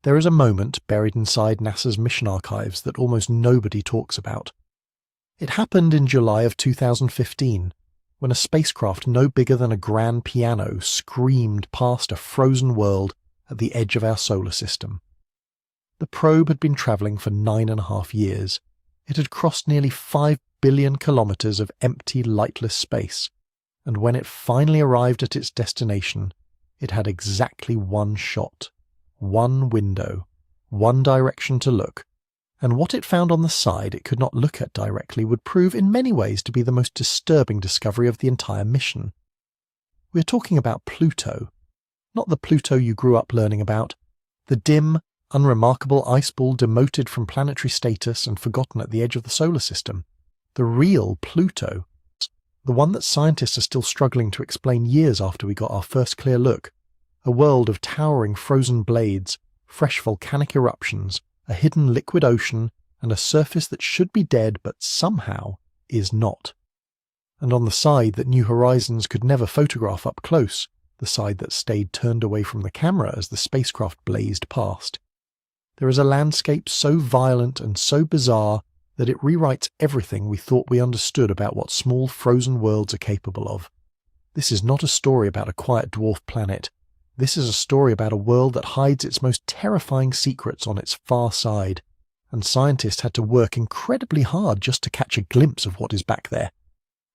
There is a moment buried inside NASA's mission archives that almost nobody talks about. It happened in July of 2015, when a spacecraft no bigger than a grand piano screamed past a frozen world at the edge of our solar system. The probe had been travelling for 9.5 years. It had crossed nearly 5 billion kilometres of empty, lightless space, and when it finally arrived at its destination, it had exactly one shot, one window, one direction to look, and what it found on the side it could not look at directly would prove in many ways to be the most disturbing discovery of the entire mission. We are talking about Pluto, not the Pluto you grew up learning about, the dim, unremarkable ice ball demoted from planetary status and forgotten at the edge of the solar system. The real Pluto, the one that scientists are still struggling to explain years after we got our first clear look. A world of towering frozen blades, fresh volcanic eruptions, a hidden liquid ocean, and a surface that should be dead but somehow is not. And on the side that New Horizons could never photograph up close, the side that stayed turned away from the camera as the spacecraft blazed past, there is a landscape so violent and so bizarre that it rewrites everything we thought we understood about what small frozen worlds are capable of. This is not a story about a quiet dwarf planet. This is a story about a world that hides its most terrifying secrets on its far side, and scientists had to work incredibly hard just to catch a glimpse of what is back there.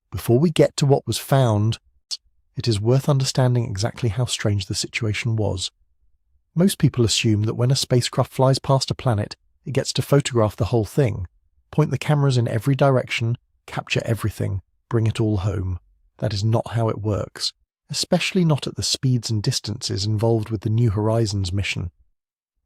Before we get to what was found, it is worth understanding exactly how strange the situation was. Most people assume that when a spacecraft flies past a planet, it gets to photograph the whole thing, point the cameras in every direction, capture everything, bring it all home. That is not how it works, especially not at the speeds and distances involved with the New Horizons mission.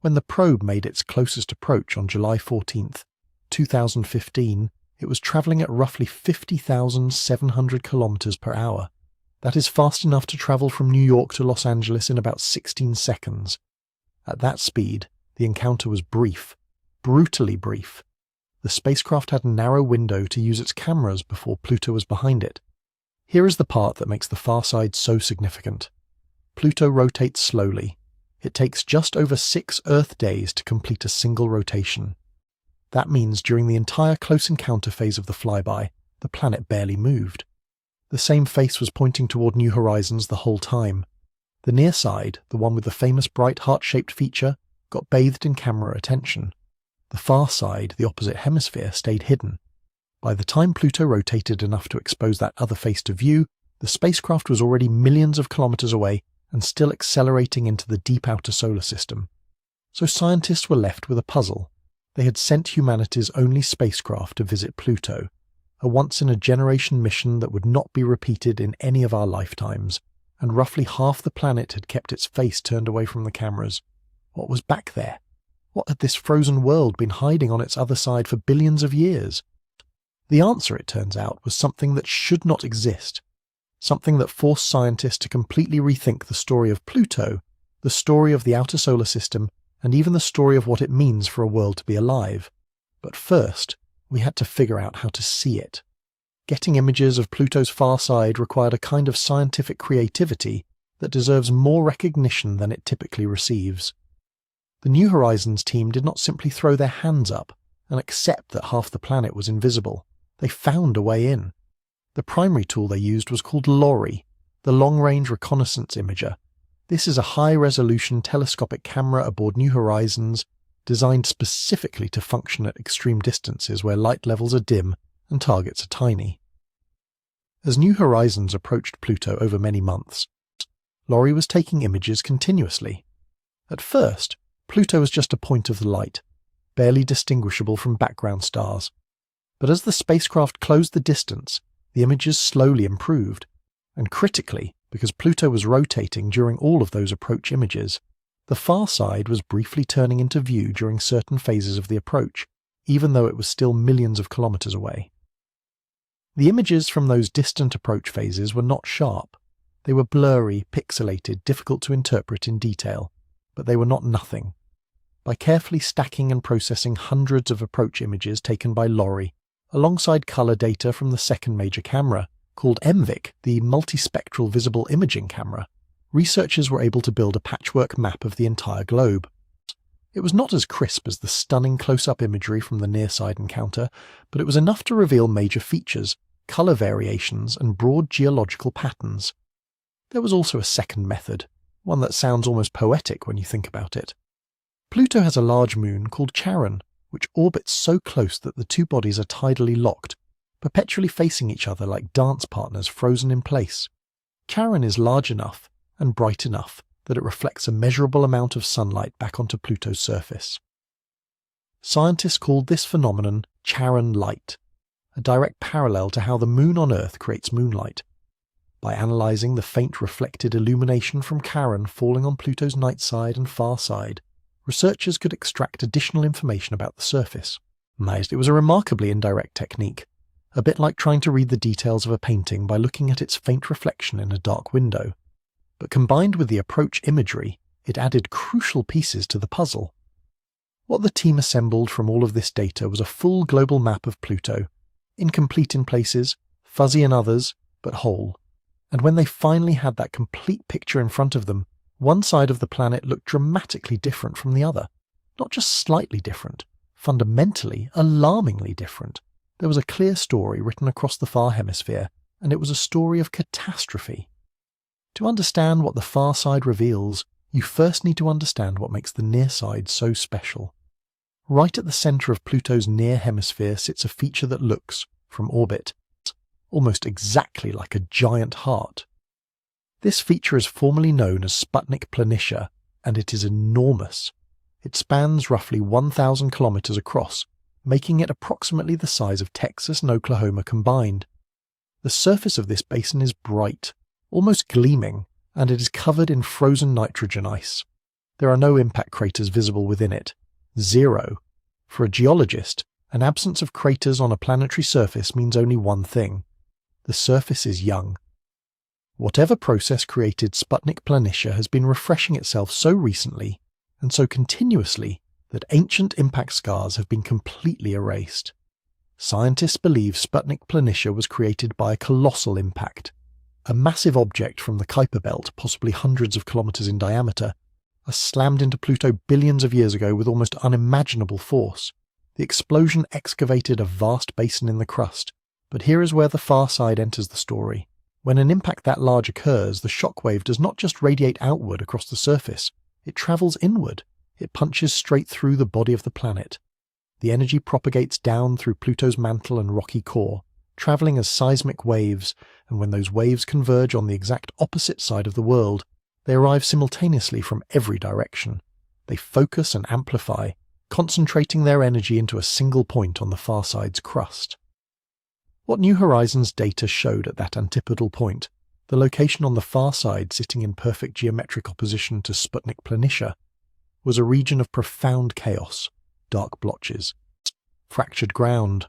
When the probe made its closest approach on July 14th, 2015, it was travelling at roughly 50,700 kilometers per hour. That is fast enough to travel from New York to Los Angeles in about 16 seconds. At that speed, the encounter was brief, brutally brief. The spacecraft had a narrow window to use its cameras before Pluto was behind it. Here is the part that makes the far side so significant. Pluto rotates slowly. It takes just over 6 Earth days to complete a single rotation. That means during the entire close encounter phase of the flyby, the planet barely moved. The same face was pointing toward New Horizons the whole time. The near side, the one with the famous bright heart-shaped feature, got bathed in camera attention. The far side, the opposite hemisphere, stayed hidden. By the time Pluto rotated enough to expose that other face to view, the spacecraft was already millions of kilometers away and still accelerating into the deep outer solar system. So scientists were left with a puzzle. They had sent humanity's only spacecraft to visit Pluto, a once-in-a-generation mission that would not be repeated in any of our lifetimes, and roughly half the planet had kept its face turned away from the cameras. What was back there? What had this frozen world been hiding on its other side for billions of years? The answer, it turns out, was something that should not exist, something that forced scientists to completely rethink the story of Pluto, the story of the outer solar system, and even the story of what it means for a world to be alive. But first, we had to figure out how to see it. Getting images of Pluto's far side required a kind of scientific creativity that deserves more recognition than it typically receives. The New Horizons team did not simply throw their hands up and accept that half the planet was invisible. They found a way in. The primary tool they used was called LORRI, the Long-Range Reconnaissance Imager. This is a high-resolution telescopic camera aboard New Horizons designed specifically to function at extreme distances where light levels are dim and targets are tiny. As New Horizons approached Pluto over many months, LORRI was taking images continuously. At first, Pluto was just a point of the light, barely distinguishable from background stars. But as the spacecraft closed the distance, the images slowly improved, and critically, because Pluto was rotating during all of those approach images, the far side was briefly turning into view during certain phases of the approach, even though it was still millions of kilometers away. The images from those distant approach phases were not sharp. They were blurry, pixelated, difficult to interpret in detail, but they were not nothing. By carefully stacking and processing hundreds of approach images taken by LORRI, alongside colour data from the second major camera, called MVIC, the Multispectral Visible Imaging Camera, researchers were able to build a patchwork map of the entire globe. It was not as crisp as the stunning close-up imagery from the near-side encounter, but it was enough to reveal major features, colour variations, and broad geological patterns. There was also a second method, one that sounds almost poetic when you think about it. Pluto has a large moon called Charon, which orbits so close that the two bodies are tidally locked, perpetually facing each other like dance partners frozen in place. Charon is large enough and bright enough that it reflects a measurable amount of sunlight back onto Pluto's surface. Scientists called this phenomenon Charon light, a direct parallel to how the moon on Earth creates moonlight. By analysing the faint reflected illumination from Charon falling on Pluto's night side and far side, researchers could extract additional information about the surface. It was a remarkably indirect technique, a bit like trying to read the details of a painting by looking at its faint reflection in a dark window. But combined with the approach imagery, it added crucial pieces to the puzzle. What the team assembled from all of this data was a full global map of Pluto, incomplete in places, fuzzy in others, but whole. And when they finally had that complete picture in front of them, one side of the planet looked dramatically different from the other. Not just slightly different, fundamentally, alarmingly different. There was a clear story written across the far hemisphere, and it was a story of catastrophe. To understand what the far side reveals, you first need to understand what makes the near side so special. Right at the centre of Pluto's near hemisphere sits a feature that looks, from orbit, almost exactly like a giant heart. This feature is formally known as Sputnik Planitia, and it is enormous. It spans roughly 1,000 kilometres across, making it approximately the size of Texas and Oklahoma combined. The surface of this basin is bright, almost gleaming, and it is covered in frozen nitrogen ice. There are no impact craters visible within it. Zero. For a geologist, an absence of craters on a planetary surface means only one thing. The surface is young. Whatever process created Sputnik Planitia has been refreshing itself so recently, and so continuously, that ancient impact scars have been completely erased. Scientists believe Sputnik Planitia was created by a colossal impact. A massive object from the Kuiper Belt, possibly hundreds of kilometres in diameter, slammed into Pluto billions of years ago with almost unimaginable force. The explosion excavated a vast basin in the crust, but here is where the far side enters the story. When an impact that large occurs, the shockwave does not just radiate outward across the surface, it travels inward. It punches straight through the body of the planet. The energy propagates down through Pluto's mantle and rocky core, travelling as seismic waves, and when those waves converge on the exact opposite side of the world, they arrive simultaneously from every direction. They focus and amplify, concentrating their energy into a single point on the far side's crust. What New Horizons data showed at that antipodal point, the location on the far side sitting in perfect geometric opposition to Sputnik Planitia, was a region of profound chaos, dark blotches, fractured ground,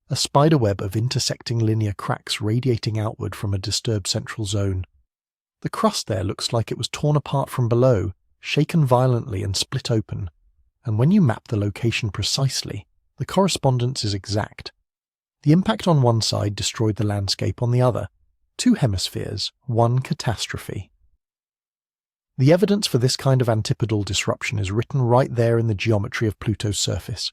a spiderweb of intersecting linear cracks radiating outward from a disturbed central zone. The crust there looks like it was torn apart from below, shaken violently and split open, and when you map the location precisely, the correspondence is exact. The impact on one side destroyed the landscape on the other. Two hemispheres, one catastrophe. The evidence for this kind of antipodal disruption is written right there in the geometry of Pluto's surface.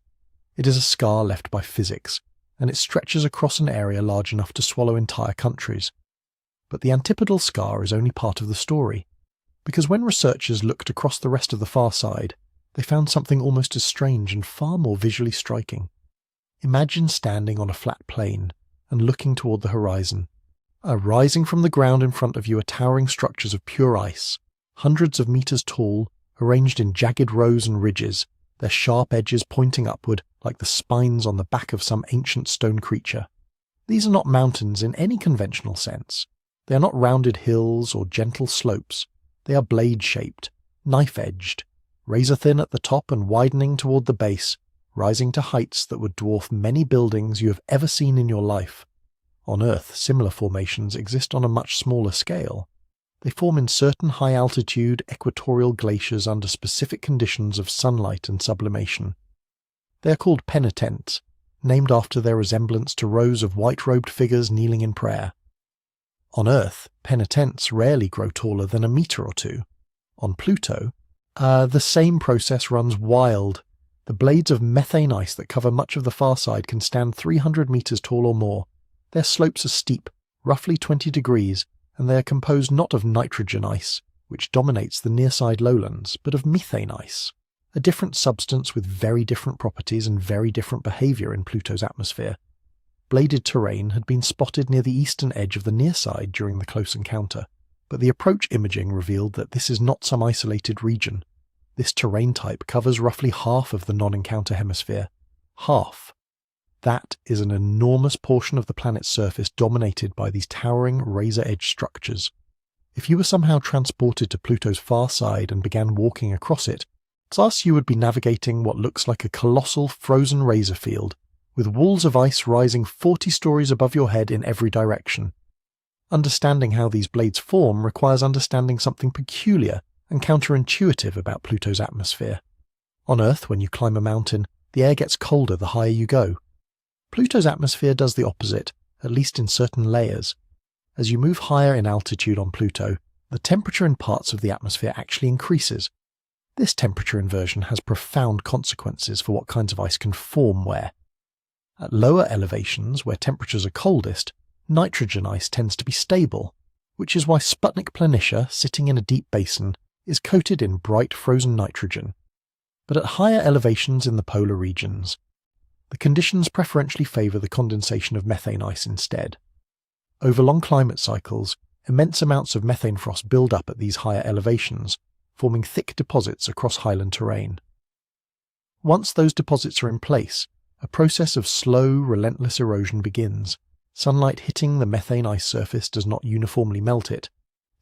It is a scar left by physics, and it stretches across an area large enough to swallow entire countries. But the antipodal scar is only part of the story, because when researchers looked across the rest of the far side, they found something almost as strange and far more visually striking. Imagine standing on a flat plain and looking toward the horizon. Rising from the ground in front of you are towering structures of pure ice, hundreds of meters tall, arranged in jagged rows and ridges, their sharp edges pointing upward like the spines on the back of some ancient stone creature. These are not mountains in any conventional sense. They are not rounded hills or gentle slopes. They are blade-shaped, knife-edged, razor-thin at the top and widening toward the base, rising to heights that would dwarf many buildings you have ever seen in your life. On Earth, similar formations exist on a much smaller scale. They form in certain high-altitude equatorial glaciers under specific conditions of sunlight and sublimation. They are called penitents, named after their resemblance to rows of white-robed figures kneeling in prayer. On Earth, penitents rarely grow taller than a metre or two. On Pluto, The same process runs wild. The blades of methane ice that cover much of the far side can stand 300 meters tall or more. Their slopes are steep, roughly 20 degrees, and they are composed not of nitrogen ice, which dominates the near-side lowlands, but of methane ice, a different substance with very different properties and very different behavior in Pluto's atmosphere. Bladed terrain had been spotted near the eastern edge of the near side during the close encounter, but the approach imaging revealed that this is not some isolated region. This terrain type covers roughly half of the non-encounter hemisphere. Half. That is an enormous portion of the planet's surface dominated by these towering razor-edge structures. If you were somehow transported to Pluto's far side and began walking across it, thus you would be navigating what looks like a colossal frozen razor field, with walls of ice rising 40 stories above your head in every direction. Understanding how these blades form requires understanding something peculiar and counterintuitive about Pluto's atmosphere. On Earth, when you climb a mountain, the air gets colder the higher you go. Pluto's atmosphere does the opposite, at least in certain layers. As you move higher in altitude on Pluto, the temperature in parts of the atmosphere actually increases. This temperature inversion has profound consequences for what kinds of ice can form where. At lower elevations, where temperatures are coldest, nitrogen ice tends to be stable, which is why Sputnik Planitia, sitting in a deep basin, is coated in bright frozen nitrogen. But at higher elevations in the polar regions, the conditions preferentially favour the condensation of methane ice instead. Over long climate cycles, immense amounts of methane frost build up at these higher elevations, forming thick deposits across highland terrain. Once those deposits are in place, a process of slow, relentless erosion begins. Sunlight hitting the methane ice surface does not uniformly melt it.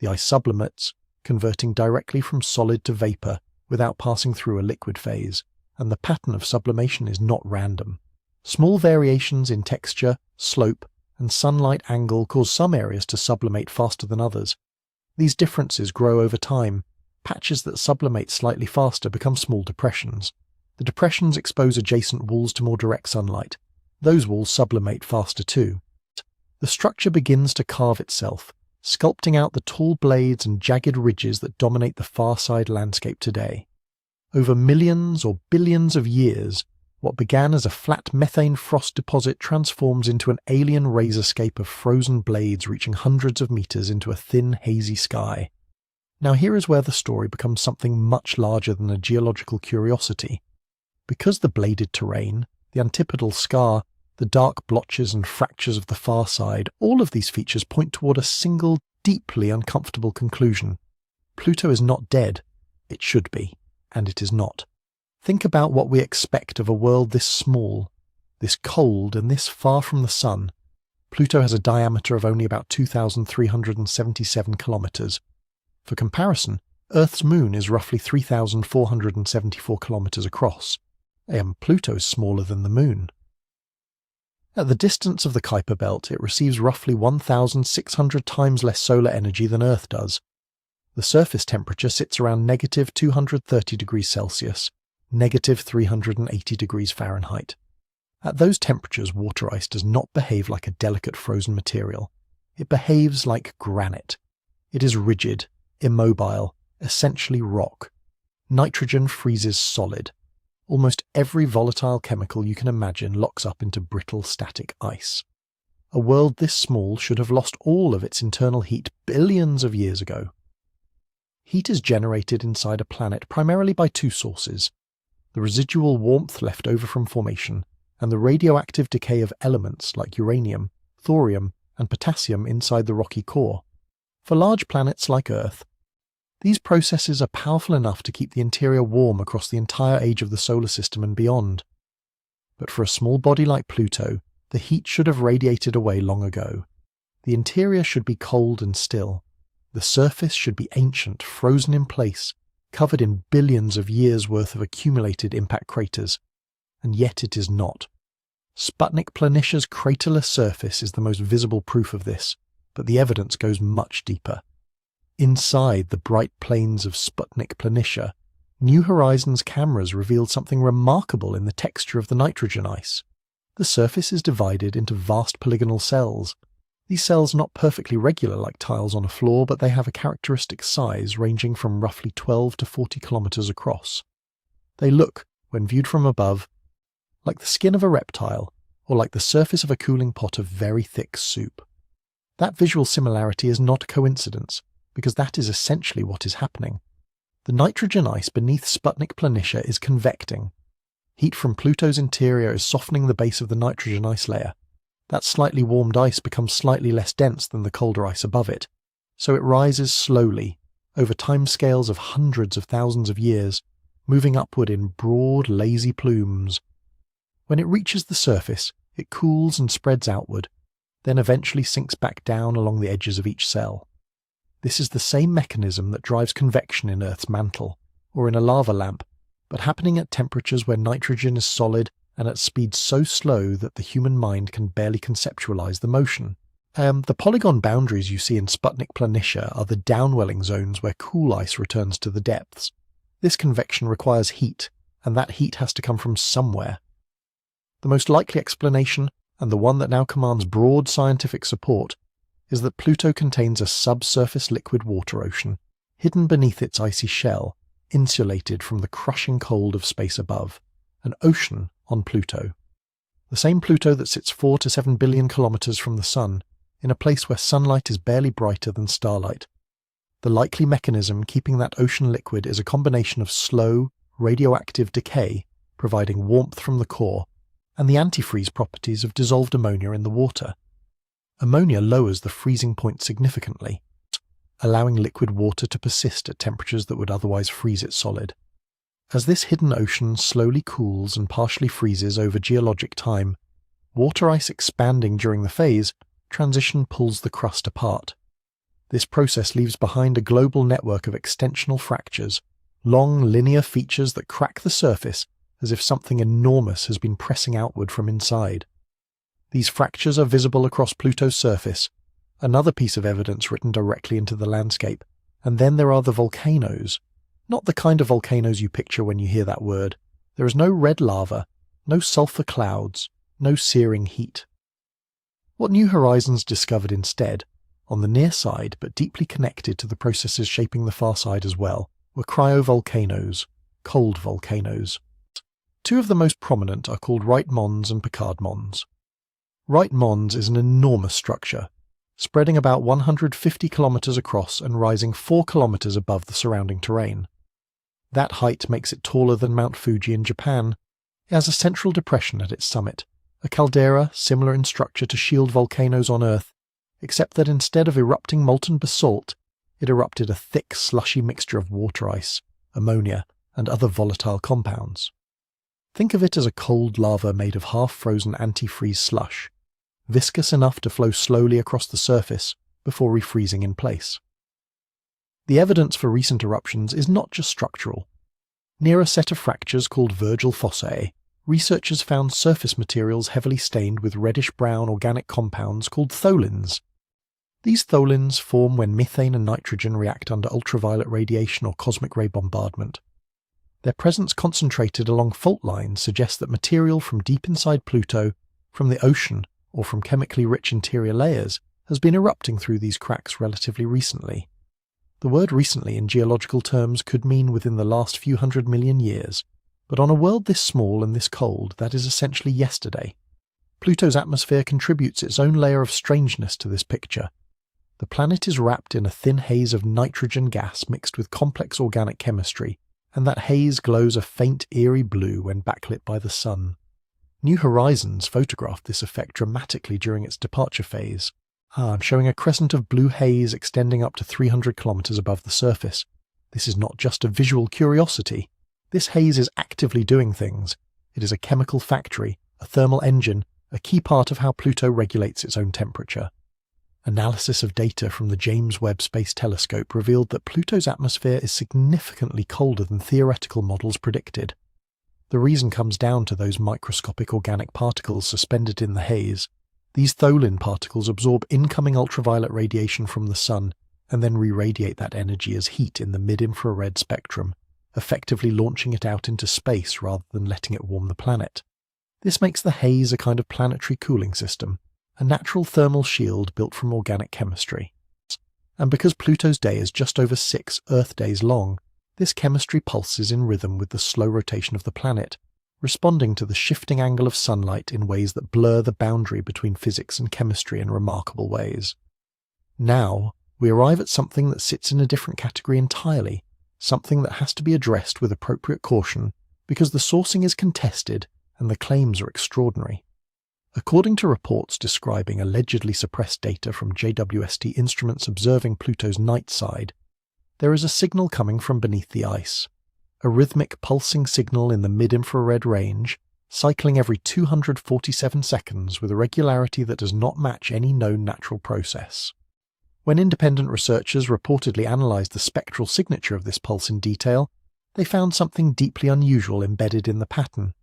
The ice sublimates, converting directly from solid to vapour without passing through a liquid phase, and the pattern of sublimation is not random. Small variations in texture, slope, and sunlight angle cause some areas to sublimate faster than others. These differences grow over time. Patches that sublimate slightly faster become small depressions. The depressions expose adjacent walls to more direct sunlight. Those walls sublimate faster too. The structure begins to carve itself, sculpting out the tall blades and jagged ridges that dominate the far side landscape today. Over millions or billions of years, what began as a flat methane frost deposit transforms into an alien razorscape of frozen blades reaching hundreds of meters into a thin, hazy sky. Now here is where the story becomes something much larger than a geological curiosity. Because the bladed terrain, the antipodal scar, the dark blotches and fractures of the far side, all of these features point toward a single, deeply uncomfortable conclusion. Pluto is not dead. It should be, and it is not. Think about what we expect of a world this small, this cold, and this far from the Sun. Pluto has a diameter of only about 2,377 kilometers. For comparison, Earth's moon is roughly 3,474 kilometers across, and Pluto is smaller than the moon. At the distance of the Kuiper belt, it receives roughly 1,600 times less solar energy than Earth does. The surface temperature sits around negative 230 degrees Celsius, negative 380 degrees Fahrenheit. At those temperatures, water ice does not behave like a delicate frozen material. It behaves like granite. It is rigid, immobile, essentially rock. Nitrogen freezes solid. Almost every volatile chemical you can imagine locks up into brittle static ice. A world this small should have lost all of its internal heat billions of years ago. Heat is generated inside a planet primarily by two sources: the residual warmth left over from formation, and the radioactive decay of elements like uranium, thorium, and potassium inside the rocky core. For large planets like Earth, these processes are powerful enough to keep the interior warm across the entire age of the solar system and beyond. But for a small body like Pluto, the heat should have radiated away long ago. The interior should be cold and still. The surface should be ancient, frozen in place, covered in billions of years' worth of accumulated impact craters. And yet it is not. Sputnik Planitia's craterless surface is the most visible proof of this, but the evidence goes much deeper. Inside the bright plains of Sputnik Planitia, New Horizons cameras revealed something remarkable in the texture of the nitrogen ice. The surface is divided into vast polygonal cells. These cells are not perfectly regular like tiles on a floor, but they have a characteristic size ranging from roughly 12 to 40 kilometers across. They look, when viewed from above, like the skin of a reptile or like the surface of a cooling pot of very thick soup. That visual similarity is not a coincidence, because that is essentially what is happening. The nitrogen ice beneath Sputnik Planitia is convecting. Heat from Pluto's interior is softening the base of the nitrogen ice layer. That slightly warmed ice becomes slightly less dense than the colder ice above it, so it rises slowly, over timescales of hundreds of thousands of years, moving upward in broad, lazy plumes. When it reaches the surface, it cools and spreads outward, then eventually sinks back down along the edges of each cell. This is the same mechanism that drives convection in Earth's mantle, or in a lava lamp, but happening at temperatures where nitrogen is solid and at speeds so slow that the human mind can barely conceptualize the motion. The polygon boundaries you see in Sputnik Planitia are the downwelling zones where cool ice returns to the depths. This convection requires heat, and that heat has to come from somewhere. The most likely explanation, and the one that now commands broad scientific support, is that Pluto contains a subsurface liquid water ocean, hidden beneath its icy shell, insulated from the crushing cold of space above, an ocean on Pluto. The same Pluto that sits 4 to 7 billion kilometers from the Sun, in a place where sunlight is barely brighter than starlight. The likely mechanism keeping that ocean liquid is a combination of slow, radioactive decay, providing warmth from the core, and the antifreeze properties of dissolved ammonia in the water. Ammonia lowers the freezing point significantly, allowing liquid water to persist at temperatures that would otherwise freeze it solid. As this hidden ocean slowly cools and partially freezes over geologic time, water ice expanding during the phase, transition pulls the crust apart. This process leaves behind a global network of extensional fractures, long linear features that crack the surface as if something enormous has been pressing outward from inside. These fractures are visible across Pluto's surface, another piece of evidence written directly into the landscape, and then there are the volcanoes. Not the kind of volcanoes you picture when you hear that word. There is no red lava, no sulfur clouds, no searing heat. What New Horizons discovered instead, on the near side but deeply connected to the processes shaping the far side as well, were cryovolcanoes, cold volcanoes. Two of the most prominent are called Wright Mons and Picard Mons. Wright Mons is an enormous structure, spreading about 150 kilometers across and rising 4 kilometers above the surrounding terrain. That height makes it taller than Mount Fuji in Japan. It has a central depression at its summit, a caldera similar in structure to shield volcanoes on Earth, except that instead of erupting molten basalt, it erupted a thick, slushy mixture of water ice, ammonia, and other volatile compounds. Think of it as a cold lava made of half-frozen antifreeze slush, viscous enough to flow slowly across the surface before refreezing in place. The evidence for recent eruptions is not just structural. Near a set of fractures called Virgil fossae, researchers found surface materials heavily stained with reddish-brown organic compounds called tholins. These tholins form when methane and nitrogen react under ultraviolet radiation or cosmic ray bombardment. Their presence concentrated along fault lines suggests that material from deep inside Pluto, from the ocean, or from chemically rich interior layers, has been erupting through these cracks relatively recently. The word recently in geological terms could mean within the last few 100 million years, but on a world this small and this cold, that is essentially yesterday. Pluto's atmosphere contributes its own layer of strangeness to this picture. The planet is wrapped in a thin haze of nitrogen gas mixed with complex organic chemistry, and that haze glows a faint, eerie blue when backlit by the sun. New Horizons photographed this effect dramatically during its departure phase. I'm showing a crescent of blue haze extending up to 300 kilometers above the surface. This is not just a visual curiosity. This haze is actively doing things. It is a chemical factory, a thermal engine, a key part of how Pluto regulates its own temperature. Analysis of data from the James Webb Space Telescope revealed that Pluto's atmosphere is significantly colder than theoretical models predicted. The reason comes down to those microscopic organic particles suspended in the haze. These tholin particles absorb incoming ultraviolet radiation from the sun and then re-radiate that energy as heat in the mid-infrared spectrum, effectively launching it out into space rather than letting it warm the planet. This makes the haze a kind of planetary cooling system, a natural thermal shield built from organic chemistry. And because Pluto's day is just over 6 Earth days long, this chemistry pulses in rhythm with the slow rotation of the planet, responding to the shifting angle of sunlight in ways that blur the boundary between physics and chemistry in remarkable ways. Now, we arrive at something that sits in a different category entirely, something that has to be addressed with appropriate caution because the sourcing is contested and the claims are extraordinary. According to reports describing allegedly suppressed data from JWST instruments observing Pluto's night side, there is a signal coming from beneath the ice, a rhythmic pulsing signal in the mid-infrared range, cycling every 247 seconds with a regularity that does not match any known natural process. When independent researchers reportedly analysed the spectral signature of this pulse in detail, they found something deeply unusual embedded in the pattern.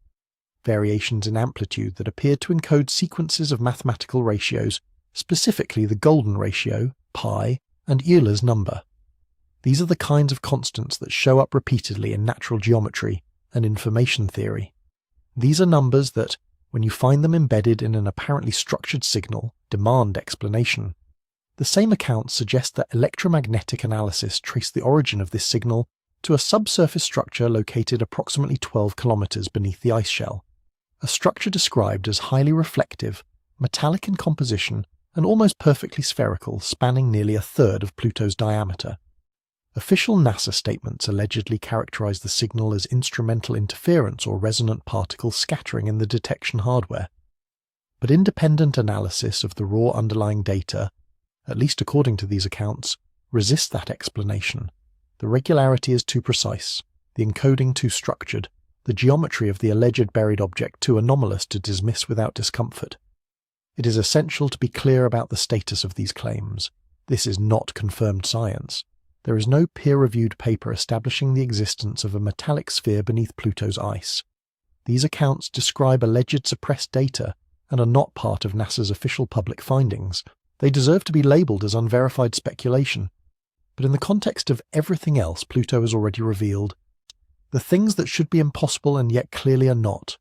Variations in amplitude that appeared to encode sequences of mathematical ratios, specifically the golden ratio, pi, and Euler's number. These are the kinds of constants that show up repeatedly in natural geometry and information theory. These are numbers that, when you find them embedded in an apparently structured signal, demand explanation. The same accounts suggest that electromagnetic analysis traced the origin of this signal to a subsurface structure located approximately 12 kilometers beneath the ice shell. A structure described as highly reflective, metallic in composition, and almost perfectly spherical, spanning nearly a third of Pluto's diameter. Official NASA statements allegedly characterize the signal as instrumental interference or resonant particle scattering in the detection hardware. But independent analysis of the raw underlying data, at least according to these accounts, resists that explanation. The regularity is too precise, the encoding too structured, the geometry of the alleged buried object too anomalous to dismiss without discomfort. It is essential to be clear about the status of these claims. This is not confirmed science. There is no peer-reviewed paper establishing the existence of a metallic sphere beneath Pluto's ice. These accounts describe alleged suppressed data and are not part of NASA's official public findings. They deserve to be labelled as unverified speculation. But in the context of everything else Pluto has already revealed, the things that should be impossible and yet clearly are not,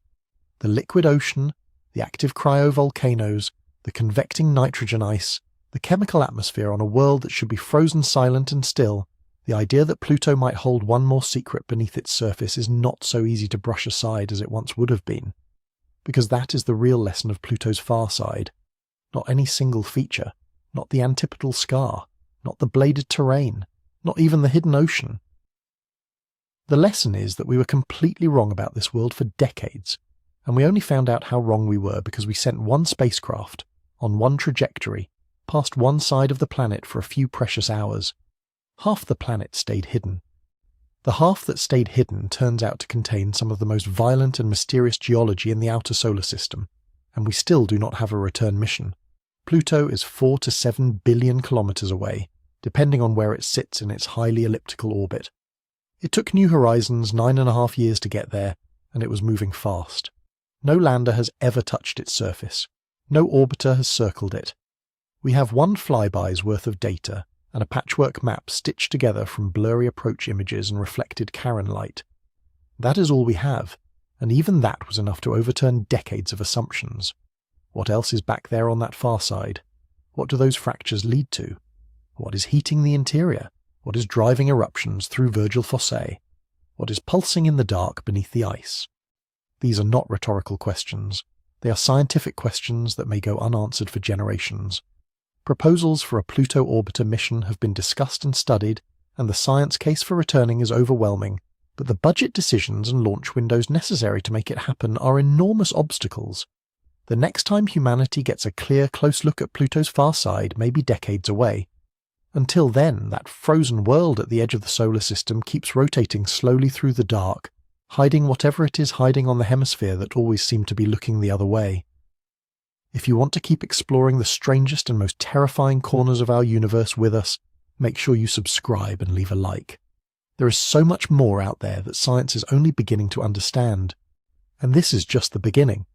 the liquid ocean, the active cryovolcanoes, the convecting nitrogen ice, the chemical atmosphere on a world that should be frozen silent and still, the idea that Pluto might hold one more secret beneath its surface is not so easy to brush aside as it once would have been. Because that is the real lesson of Pluto's far side. Not any single feature, not the antipodal scar, not the bladed terrain, not even the hidden ocean. The lesson is that we were completely wrong about this world for decades, and we only found out how wrong we were because we sent one spacecraft, on one trajectory, past one side of the planet for a few precious hours. Half the planet stayed hidden. The half that stayed hidden turns out to contain some of the most violent and mysterious geology in the outer solar system, and we still do not have a return mission. Pluto is 4 to 7 billion kilometers away, depending on where it sits in its highly elliptical orbit. It took New Horizons 9.5 years to get there, and it was moving fast. No lander has ever touched its surface. No orbiter has circled it. We have one flyby's worth of data and a patchwork map stitched together from blurry approach images and reflected Charon light. That is all we have, and even that was enough to overturn decades of assumptions. What else is back there on that far side? What do those fractures lead to? What is heating the interior? What is driving eruptions through Virgil Fossé? What is pulsing in the dark beneath the ice? These are not rhetorical questions. They are scientific questions that may go unanswered for generations. Proposals for a Pluto orbiter mission have been discussed and studied, and the science case for returning is overwhelming, but the budget decisions and launch windows necessary to make it happen are enormous obstacles. The next time humanity gets a clear, close look at Pluto's far side may be decades away. Until then, that frozen world at the edge of the solar system keeps rotating slowly through the dark, hiding whatever it is hiding on the hemisphere that always seemed to be looking the other way. If you want to keep exploring the strangest and most terrifying corners of our universe with us, make sure you subscribe and leave a like. There is so much more out there that science is only beginning to understand. And this is just the beginning.